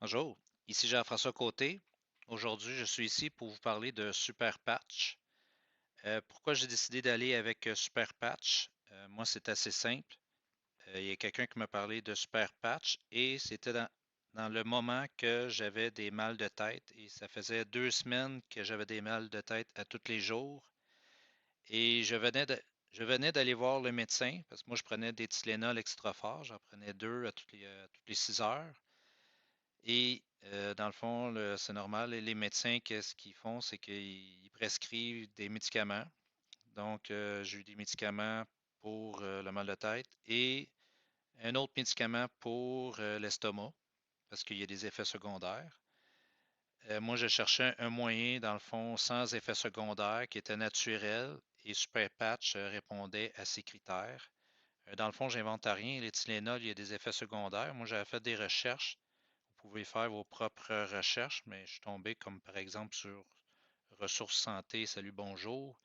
Bonjour, ici Jean-François Côté. Aujourd'hui, je suis ici pour vous parler de Super Patch. Pourquoi j'ai décidé d'aller avec Super Patch? Moi, c'est assez simple. Il y a quelqu'un qui m'a parlé de Super Patch et c'était dans le moment que j'avais des mal de tête et ça faisait 2 semaines que j'avais des mal de tête à tous les jours et je venais d'aller voir le médecin parce que moi, je prenais des Tylenol extra forts. J'en prenais deux à toutes les 6 heures. Et dans le fond, c'est normal. Et les médecins, qu'est-ce qu'ils font? C'est qu'ils prescrivent des médicaments. Donc, j'ai eu des médicaments pour le mal de tête et un autre médicament pour l'estomac, parce qu'il y a des effets secondaires. Moi, je cherchais un moyen, dans le fond, sans effets secondaires, qui était naturel, et Super Patch répondait à ces critères. Dans le fond, j'invente rien. Les Tylenol, il y a des effets secondaires. Moi, j'avais fait des recherches. Vous pouvez faire vos propres recherches, mais je suis tombé comme par exemple sur Ressources Santé, Salut Bonjour.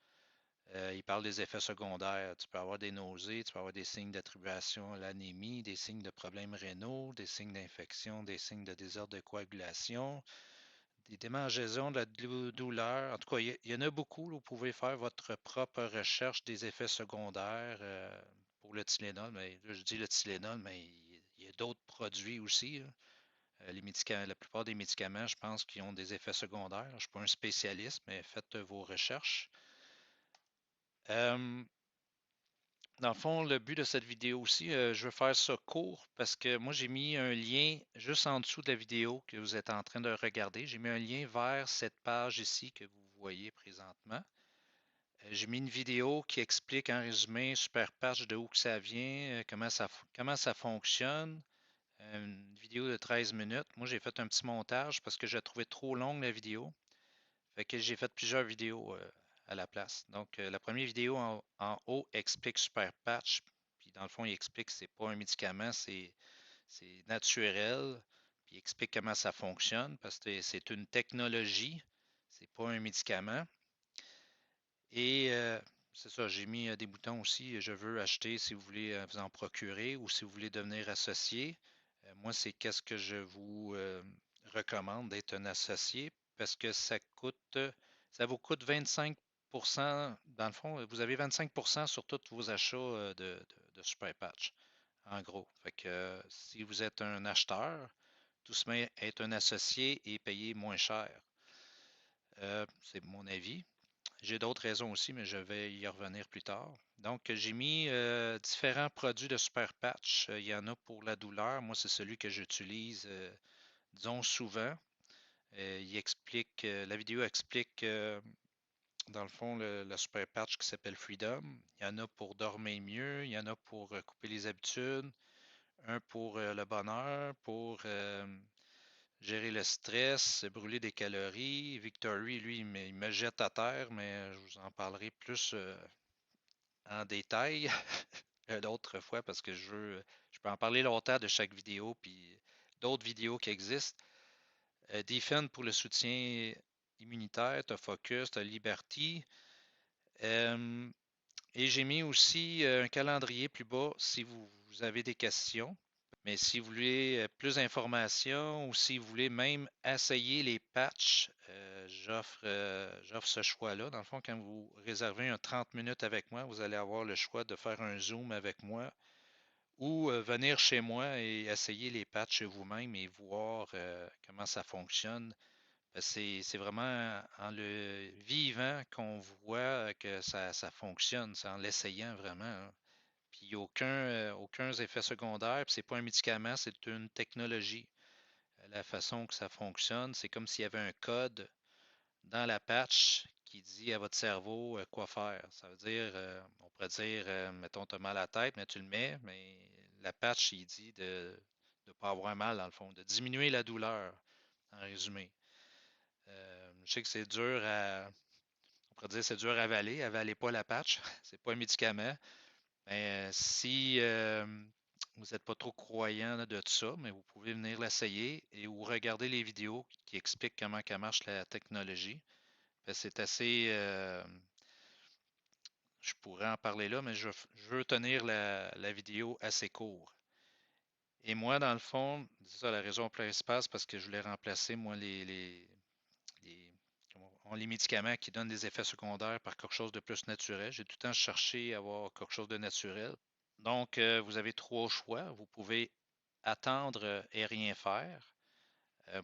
Il parle des effets secondaires. Tu peux avoir des nausées, tu peux avoir des signes d'attribution à l'anémie, des signes de problèmes rénaux, des signes d'infection, des signes de désordre de coagulation, des démangeaisons, de la douleur. En tout cas, il y en a beaucoup. Là, vous pouvez faire votre propre recherche des effets secondaires pour le Tylenol. Mais là, je dis le Tylenol, mais il y a d'autres produits aussi, là. Les médicaments, la plupart des médicaments, je pense qu'ils ont des effets secondaires. Je ne suis pas un spécialiste, mais faites vos recherches. Euh, Dans le fond, le but de cette vidéo aussi, je veux faire ça court parce que moi, j'ai mis un lien juste en dessous de la vidéo que vous êtes en train de regarder. J'ai mis un lien vers cette page ici que vous voyez présentement. J'ai mis une vidéo qui explique en résumé Super Patch de où que ça vient, comment ça fonctionne. Une vidéo de 13 minutes. Moi, j'ai fait un petit montage parce que j'ai trouvé trop longue la vidéo. Fait que j'ai fait plusieurs vidéos à la place. Donc, la première vidéo en haut explique Super Patch. Puis, dans le fond, il explique que c'est pas un médicament, c'est naturel. Puis, il explique comment ça fonctionne parce que c'est une technologie, c'est pas un médicament. Et c'est ça, j'ai mis des boutons aussi. Je veux acheter si vous voulez vous en procurer ou si vous voulez devenir associé. Moi, c'est qu'est-ce que je vous recommande d'être un associé parce que ça vous coûte 25 dans le fond, vous avez 25 sur tous vos achats de Super Patch, en gros. Fait que si vous êtes un acheteur, tout se met à être un associé et payer moins cher. C'est mon avis. J'ai d'autres raisons aussi, mais je vais y revenir plus tard. Donc, j'ai mis différents produits de Super Patch. Il y en a pour la douleur. Moi, c'est celui que j'utilise, disons, souvent. La vidéo explique, dans le fond, le Super Patch qui s'appelle Freedom. Il y en a pour dormir mieux, il y en a pour couper les habitudes, un pour le bonheur, pour gérer le stress, brûler des calories. Victory, lui, il me jette à terre, mais je vous en parlerai plus en détail d'autres fois parce que je peux en parler longtemps de chaque vidéo, puis d'autres vidéos qui existent. Defend pour le soutien immunitaire, tu as Focus, tu as Liberty. Euh, et j'ai mis aussi un calendrier plus bas si vous avez des questions. Mais si vous voulez plus d'informations ou si vous voulez même essayer les patchs, j'offre ce choix-là. Dans le fond, quand vous réservez un 30 minutes avec moi, vous allez avoir le choix de faire un Zoom avec moi ou venir chez moi et essayer les patchs vous-même et voir comment ça fonctionne. C'est vraiment en le vivant qu'on voit que ça fonctionne, c'est en l'essayant vraiment, hein. Puis il n'y a aucun effet secondaire, puis c'est pas un médicament, c'est une technologie. La façon que ça fonctionne, c'est comme s'il y avait un code dans la patch qui dit à votre cerveau quoi faire. Ça veut dire, on pourrait dire, mettons, tu as mal à la tête, mais tu le mets, mais la patch, il dit de ne pas avoir mal, dans le fond, de diminuer la douleur, en résumé. Je sais que c'est dur on pourrait dire c'est dur à avaler. Avalez pas la patch, c'est pas un médicament. Mais si vous n'êtes pas trop croyant là, de tout ça, mais vous pouvez venir l'essayer et ou regarder les vidéos qui expliquent comment marche la technologie. C'est assez, je pourrais en parler là, mais je veux tenir la vidéo assez court. Et moi, dans le fond, c'est ça, la raison principale, c'est parce que je voulais remplacer, moi, les, les médicaments qui donnent des effets secondaires par quelque chose de plus naturel. J'ai tout le temps cherché à avoir quelque chose de naturel. Donc, vous avez trois choix. Vous pouvez attendre et rien faire.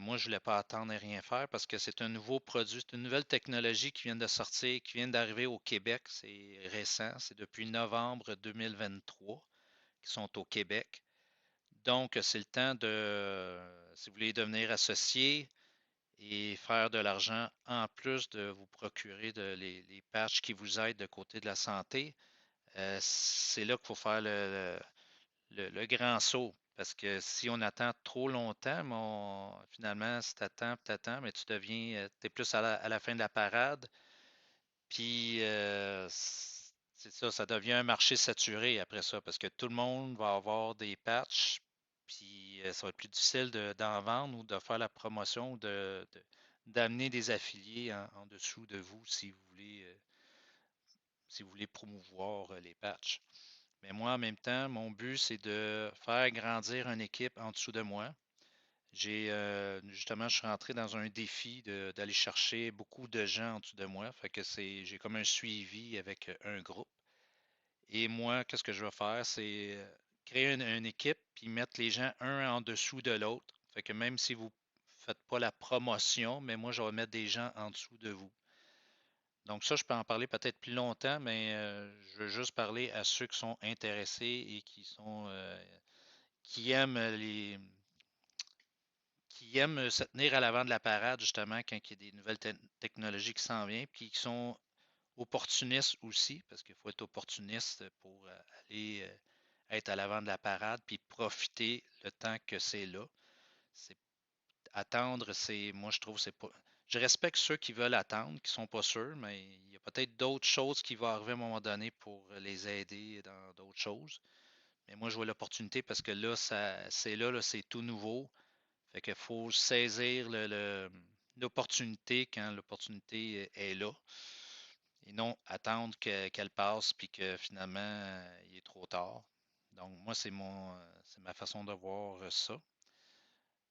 Moi, je ne voulais pas attendre et rien faire parce que c'est un nouveau produit, c'est une nouvelle technologie qui vient de sortir, qui vient d'arriver au Québec. C'est récent, c'est depuis novembre 2023 qu'ils sont au Québec. Donc, c'est le temps de, si vous voulez devenir associé et faire de l'argent en plus de vous procurer les patchs qui vous aident de côté de la santé, c'est là qu'il faut faire le grand saut. Parce que si on attend trop longtemps, finalement, si tu attends, mais tu deviens, tu es plus à la fin de la parade. Puis, c'est ça, ça devient un marché saturé après ça, parce que tout le monde va avoir des patchs, puis ça va être plus difficile d'en vendre ou de faire la promotion ou d'amener des affiliés en dessous de vous si vous voulez promouvoir les patchs. Mais moi, en même temps, mon but, c'est de faire grandir une équipe en dessous de moi. Justement, je suis rentré dans un défi d'aller chercher beaucoup de gens en dessous de moi. Fait que j'ai comme un suivi avec un groupe. Et moi, qu'est-ce que je vais faire? C'est créer une équipe puis mettre les gens un en dessous de l'autre. Fait que même si vous ne faites pas la promotion, mais moi, je vais mettre des gens en dessous de vous. Donc ça, je peux en parler peut-être plus longtemps, mais je veux juste parler à ceux qui sont intéressés et qui aiment qui aiment se tenir à l'avant de la parade, justement, quand il y a des nouvelles technologies qui s'en viennent, puis qui sont opportunistes aussi, parce qu'il faut être opportuniste pour aller être à l'avant de la parade, puis profiter le temps que c'est là. C'est attendre, moi je trouve, c'est pas. Je respecte ceux qui veulent attendre, qui sont pas sûrs, mais il y a peut-être d'autres choses qui vont arriver à un moment donné pour les aider dans d'autres choses. Mais moi, je vois l'opportunité parce que là, c'est là, c'est tout nouveau. Fait qu'il faut saisir l'opportunité quand l'opportunité est là et non attendre qu'elle passe puis que finalement il est trop tard. Donc moi, c'est ma façon de voir ça.